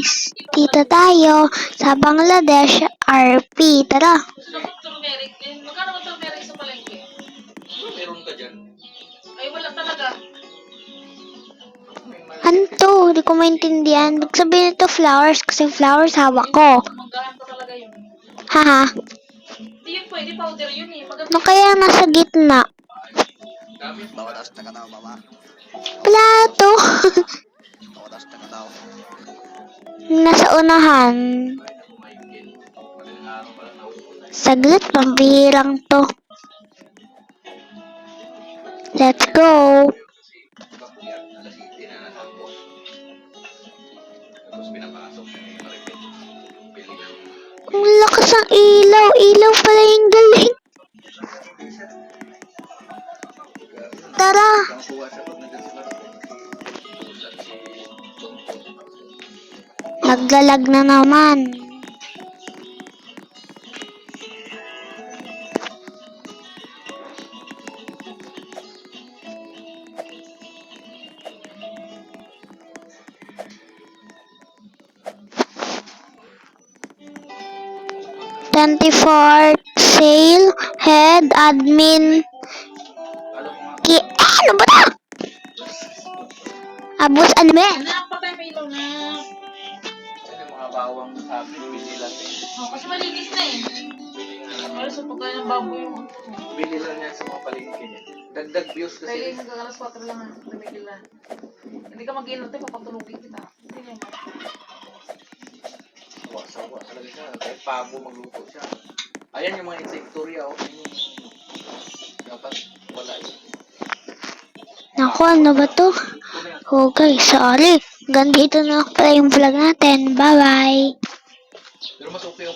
guys, dito tayo sa Bangladesh RP. Tara. Turmeric. Magkano ba turmeric sa palengke? Meron ka dyan. Ay, wala talaga. Ano to? Hindi ko maintindihan. Ibig sabihin ito flowers kasi flowers hawak ko. Magkano talaga yun? Haha. Hindi yun pwede, powder yun eh. Maganda. Ano kaya nasa gitna? Bawa taas na ka daw, bawa. Plato. Bawa taas na ka daw. Nasa unahan. Saglit, pambihirang to. Let's go. Tapos pinapasok yung maripit. Ang lakas ng ilaw. Ilaw pala yung galing. Tara. Kuha siya pag nandiyan sila. Naglalag na naman. "24th sale head admin ano ba na? Abos anime. Ano ang patay may ilaw na? Yan yung mga bawang sabi, bili lang eh. Oh, kasi malinis na eh. Pero sa pagkain ng baboy yung... Bili lang yan sa mga palengke niya. Dagdag views Kaya kasi. yung hanggang alas 4 lang tumigil na. Hindi ka mag-inot eh, papatulugin kita. Hindi niya. Sawa talaga siya. Kahit pabo magluto siya. Ayan yung mga insektorya. Oh. Dapat wala yun. Naku, ano ba to? Okay, sorry. Ganito na pala yung vlog natin. Bye-bye. Pero mas okay